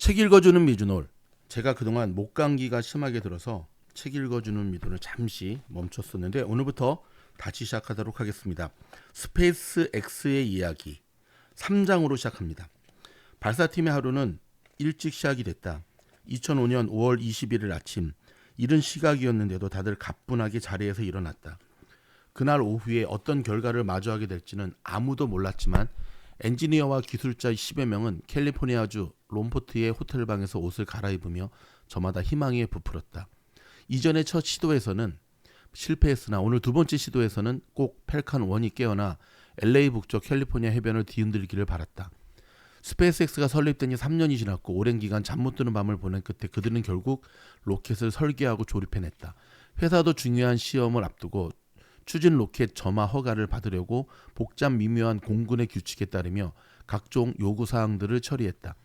책 읽어주는 미주놀. 제가 그동안 목감기가 심하게 들어서 책 읽어주는 미주를 잠시 멈췄었는데 오늘부터 다시 시작하도록 하겠습니다. 스페이스 X의 이야기 3장으로 시작합니다. 발사팀의 하루는 일찍 시작이 됐다. 2005년 5월 21일 아침 이른 시각이었는데도 다들 가뿐하게 자리에서 일어났다. 그날 오후에 어떤 결과를 마주하게 될지는 아무도 몰랐지만 엔지니어와 기술자 10여 명은 캘리포니아주 롬포트의 호텔방에서 옷을 갈아입으며 저마다 희망에 부풀었다. 이전의 첫 시도에서는 실패했으나 오늘 두 번째 시도에서는 꼭 펠칸 1이 깨어나 LA 북쪽 캘리포니아 해변을 뒤흔들기를 바랐다. 스페이스X가 설립된 지 3년이 지났고 오랜 기간 잠 못 드는 밤을 보낸 끝에 그들은 결국 로켓을 설계하고 조립해냈다. 회사도 중요한 시험을 앞두고 추진 로켓 점화 허가를 받으려고 복잡 미묘한 공군의 규칙에 따르며 각종 요구사항들을 처리했다.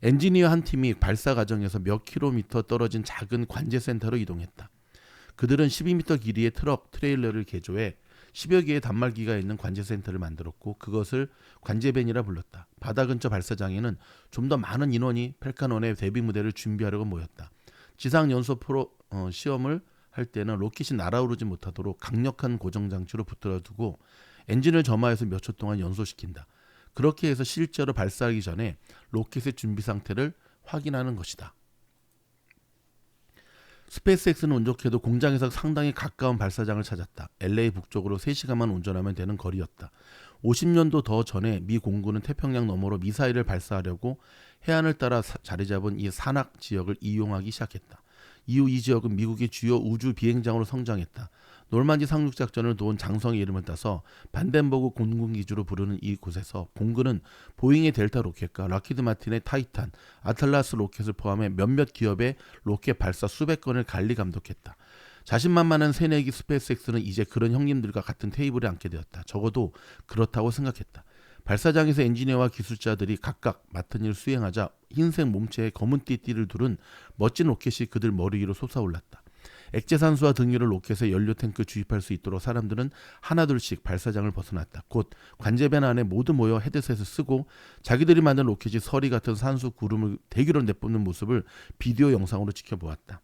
엔지니어 한 팀이 발사 과정에서 몇 킬로미터 떨어진 작은 관제센터로 이동했다. 그들은 12m 길이의 트럭 트레일러를 개조해 10여 개의 단말기가 있는 관제센터를 만들었고 그것을 관제밴이라 불렀다. 바다 근처 발사장에는 좀 더 많은 인원이 펠칸1의 데뷔 무대를 준비하려고 모였다. 지상 연소 시험을 할 때는 로켓이 날아오르지 못하도록 강력한 고정장치로 붙들어두고 엔진을 점화해서 몇 초 동안 연소시킨다. 그렇게 해서 실제로 발사하기 전에 로켓의 준비 상태를 확인하는 것이다. 스페이스X는 운 좋게도 공장에서 상당히 가까운 발사장을 찾았다. LA 북쪽으로 3시간만 운전하면 되는 거리였다. 50년도 더 전에 미 공군은 태평양 너머로 미사일을 발사하려고 해안을 따라 자리 잡은 이 산악 지역을 이용하기 시작했다. 이후 이 지역은 미국의 주요 우주 비행장으로 성장했다. 놀만디 상륙작전을 도운 장성의 이름을 따서 반덴버그 공군기지로 부르는 이곳에서 공군은 보잉의 델타 로켓과 락히드 마틴의 타이탄, 아틀라스 로켓을 포함해 몇몇 기업의 로켓 발사 수백 건을 관리 감독했다. 자신만만한 새내기 스페이스X는 이제 그런 형님들과 같은 테이블에 앉게 되었다. 적어도 그렇다고 생각했다. 발사장에서 엔지니어와 기술자들이 각각 맡은 일을 수행하자 흰색 몸체에 검은 띠띠를 두른 멋진 로켓이 그들 머리 위로 솟아올랐다. 액체산소와 등유를 로켓에 연료 탱크 주입할 수 있도록 사람들은 하나둘씩 발사장을 벗어났다. 곧 관제밴 안에 모두 모여 헤드셋을 쓰고 자기들이 만든 로켓이 서리 같은 산소 구름을 대기로 내뿜는 모습을 비디오 영상으로 지켜보았다.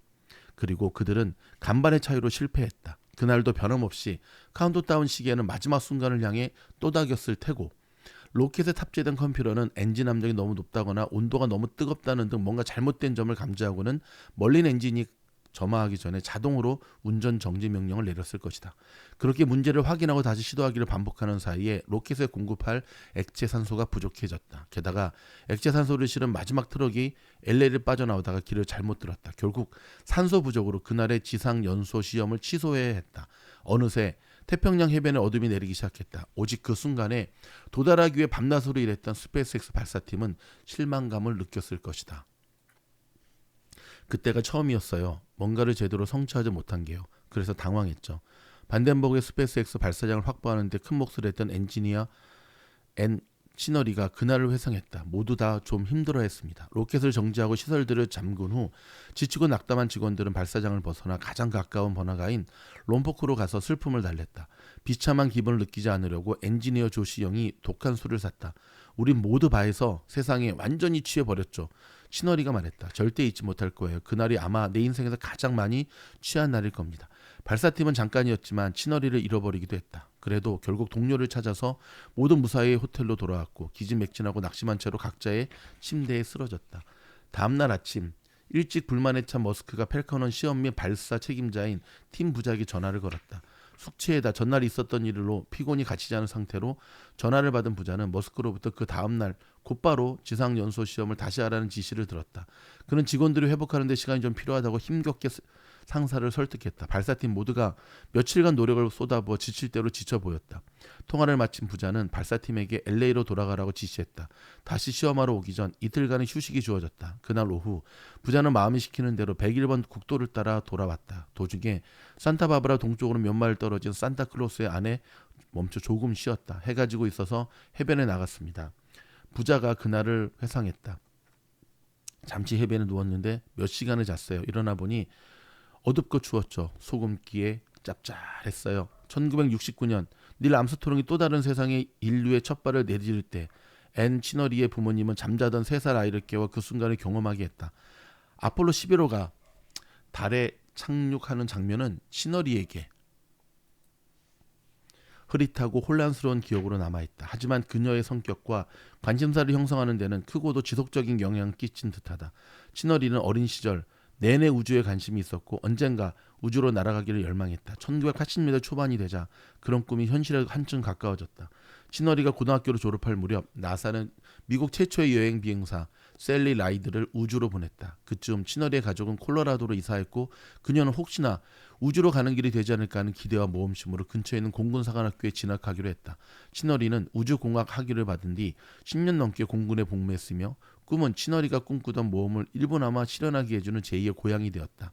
그리고 그들은 간발의 차이로 실패했다. 그날도 변함없이 카운트다운 시계는 마지막 순간을 향해 또닥였을 테고 로켓에 탑재된 컴퓨터는 엔진 함정이 너무 높다거나 온도가 너무 뜨겁다는 등 뭔가 잘못된 점을 감지하고는 멀린 엔진이 점화하기 전에 자동으로 운전 정지 명령을 내렸을 것이다. 그렇게 문제를 확인하고 다시 시도하기를 반복하는 사이에 로켓에 공급할 액체 산소가 부족해졌다. 게다가 액체 산소를 실은 마지막 트럭이 LA를 빠져나오다가 길을 잘못 들었다. 결국 산소 부족으로 그날의 지상 연소 시험을 취소해야 했다. 어느새 태평양 해변에 어둠이 내리기 시작했다. 오직 그 순간에 도달하기 위해 밤낮으로 일했던 스페이스X 발사팀은 실망감을 느꼈을 것이다. 그때가 처음이었어요. 뭔가를 제대로 성취하지 못한 게요. 그래서 당황했죠. 반덴버그의 스페이스X 발사장을 확보하는데 큰 몫을 했던 엔지니어 앤 시너리가 그날을 회상했다. 모두 다 좀 힘들어했습니다. 로켓을 정지하고 시설들을 잠근 후 지치고 낙담한 직원들은 발사장을 벗어나 가장 가까운 번화가인 롬포크로 가서 슬픔을 달랬다. 비참한 기분을 느끼지 않으려고 엔지니어 조시 영이 독한 술을 샀다. 우린 모두 바에서 세상에 완전히 취해버렸죠. 시너리가 말했다. 절대 잊지 못할 거예요. 그날이 아마 내 인생에서 가장 많이 취한 날일 겁니다. 발사팀은 잠깐이었지만 시너리를 잃어버리기도 했다. 그래도 결국 동료를 찾아서 모두 무사히 호텔로 돌아왔고 기진맥진하고 낙심한 채로 각자의 침대에 쓰러졌다. 다음날 아침 일찍 불만에 찬 머스크가 펠컨1 시험 및 발사 책임자인 팀 부자에게 전화를 걸었다. 숙취에다 전날 있었던 일로 피곤이 갇히지 않은 상태로 전화를 받은 부자는 머스크로부터 그 다음날 곧바로 지상 연소 시험을 다시 하라는 지시를 들었다. 그는 직원들이 회복하는 데 시간이 좀 필요하다고 힘겹게 상사를 설득했다. 발사팀 모두가 며칠간 노력을 쏟아부어 지칠 대로 지쳐 보였다. 통화를 마친 부자는 발사팀에게 LA로 돌아가라고 지시했다. 다시 시험하러 오기 전 이틀간의 휴식이 주어졌다. 그날 오후 부자는 마음이 시키는 대로 101번 국도를 따라 돌아왔다. 도중에 산타바바라 동쪽으로 몇 마일 떨어진 산타클로스의 안에 멈춰 조금 쉬었다. 해가 지고 있어서 해변에 나갔습니다. 부자가 그날을 회상했다. 잠시 해변에 누웠는데 몇 시간을 잤어요. 일어나 보니 어둡고 추웠죠. 소금기에 짭짤했어요. 1969년 닐 암스트롱이 또 다른 세상에 인류의 첫 발을 내디딜 때 앤 치너리의 부모님은 잠자던 3살 아이를 깨워 그 순간을 경험하게 했다. 아폴로 11호가 달에 착륙하는 장면은 치너리에게 흐릿하고 혼란스러운 기억으로 남아있다. 하지만 그녀의 성격과 관심사를 형성하는 데는 크고도 지속적인 영향을 끼친 듯하다. 치너리는 어린 시절 내내 우주에 관심이 있었고 언젠가 우주로 날아가기를 열망했다. 1980년대 초반이 되자 그런 꿈이 현실에 한층 가까워졌다. 치너리가 고등학교를 졸업할 무렵 나사는 미국 최초의 여행 비행사 셀리 라이드를 우주로 보냈다. 그쯤 치너리의 가족은 콜로라도로 이사했고 그녀는 혹시나 우주로 가는 길이 되지 않을까 하는 기대와 모험심으로 근처에 있는 공군사관학교에 진학하기로 했다. 치너리는 우주공학 학위를 받은 뒤 10년 넘게 공군에 복무했으며 꿈은 치너리가 꿈꾸던 모험을 일부나마 실현하게 해주는 제2의 고향이 되었다.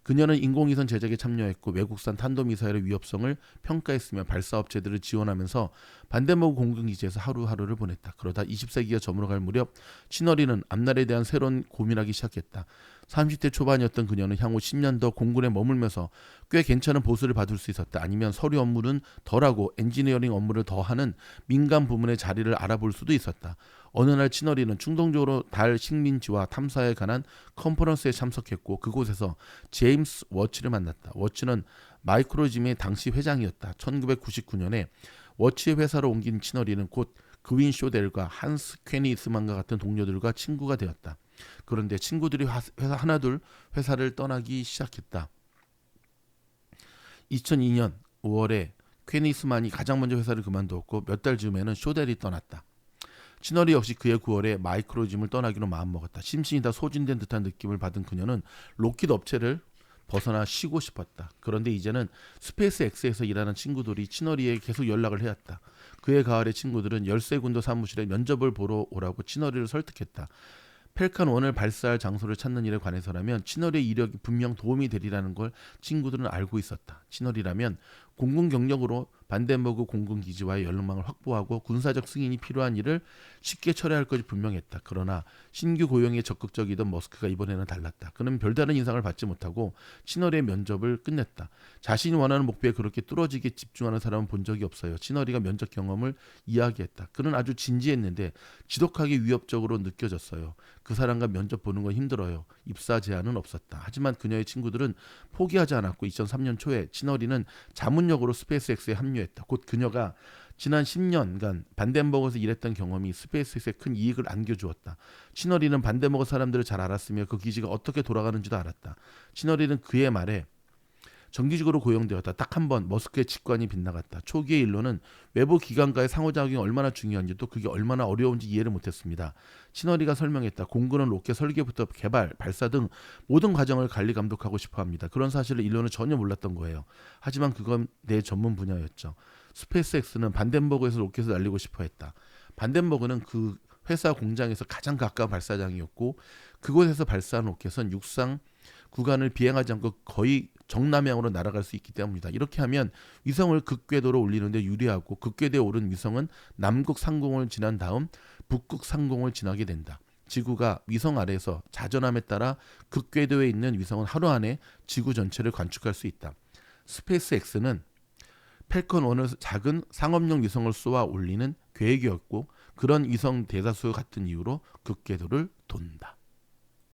그녀는 인공위성 제작에 참여했고 외국산 탄도미사일의 위협성을 평가했으며 발사업체들을 지원하면서 반대모고 공군기지에서 하루하루를 보냈다. 그러다 20세기가 저물어갈 무렵 치너리는 앞날에 대한 새로운 고민하기 시작했다. 30대 초반이었던 그녀는 향후 10년 더 공군에 머물면서 꽤 괜찮은 보수를 받을 수 있었다. 아니면 서류 업무는 덜하고 엔지니어링 업무를 더하는 민간 부문의 자리를 알아볼 수도 있었다. 어느 날 치너리는 충동적으로 달 식민지와 탐사에 관한 컨퍼런스에 참석했고 그곳에서 제임스 워치를 만났다. 워치는 마이크로짐의 당시 회장이었다. 1999년에 워치의 회사로 옮긴 치너리는 곧 그윈 쇼델과 한스 퀘니스만과 같은 동료들과 친구가 되었다. 그런데 친구들이 회사 하나둘 회사를 떠나기 시작했다. 2002년 5월에 퀘니스만이 가장 먼저 회사를 그만두었고 몇 달 즈음에는 쇼델이 떠났다. 치너리 역시 그해 9월에 마이크로짐을 떠나기로 마음먹었다. 심신이 다 소진된 듯한 느낌을 받은 그녀는 로키드 업체를 벗어나 쉬고 싶었다. 그런데 이제는 스페이스X에서 일하는 친구들이 치너리에게 계속 연락을 해왔다. 그해 가을에 친구들은 열세군도 사무실에 면접을 보러 오라고 치너리를 설득했다. 펠칸 1을 발사할 장소를 찾는 일에 관해서라면 치너리의 이력이 분명 도움이 되리라는 걸 친구들은 알고 있었다. 치너리라면 공군 경력으로 반덴버그 공군기지와의 연락망을 확보하고 군사적 승인이 필요한 일을 쉽게 처리할 것이 분명했다. 그러나 신규 고용에 적극적이던 머스크가 이번에는 달랐다. 그는 별다른 인상을 받지 못하고 치너리의 면접을 끝냈다. 자신이 원하는 목표에 그렇게 뚫어지게 집중하는 사람은 본 적이 없어요. 치너리가 면접 경험을 이야기했다. 그는 아주 진지했는데 지독하게 위협적으로 느껴졌어요. 그 사람과 면접 보는 건 힘들어요. 입사 제한은 없었다. 하지만 그녀의 친구들은 포기하지 않았고 2003년 초에 치너리는 자문역으로 스페이스X에 합류했다. 곧 그녀가 지난 10년간 반덴버그에서 일했던 경험이 스페이스X에 큰 이익을 안겨주었다. 치너리는 반덴버그 사람들을 잘 알았으며 그 기지가 어떻게 돌아가는지도 알았다. 치너리는 그의 말에 정기적으로 고용되었다. 딱 한 번 머스크의 직관이 빗나갔다. 초기의 일로는 외부 기관과의 상호작용이 얼마나 중요한지 또 그게 얼마나 어려운지 이해를 못했습니다. 치너리가 설명했다. 공군은 로켓 설계부터 개발, 발사 등 모든 과정을 관리 감독하고 싶어합니다. 그런 사실을 일로는 전혀 몰랐던 거예요. 하지만 그건 내 전문 분야였죠. 스페이스X는 반덴버그에서 로켓을 날리고 싶어했다. 반덴버그는 그 회사 공장에서 가장 가까운 발사장이었고 그곳에서 발사한 로켓은 육상 구간을 비행하지 않고 거의 정남향으로 날아갈 수 있기 때문이다. 이렇게 하면 위성을 극궤도로 올리는데 유리하고 극궤도에 오른 위성은 남극 상공을 지난 다음 북극 상공을 지나게 된다. 지구가 위성 아래에서 자전함에 따라 극궤도에 있는 위성은 하루 안에 지구 전체를 관측할 수 있다. 스페이스X는 펠컨 1을 작은 상업용 위성을 쏘아 올리는 계획이었고 그런 위성 대다수 같은 이유로 극궤도를 돈다.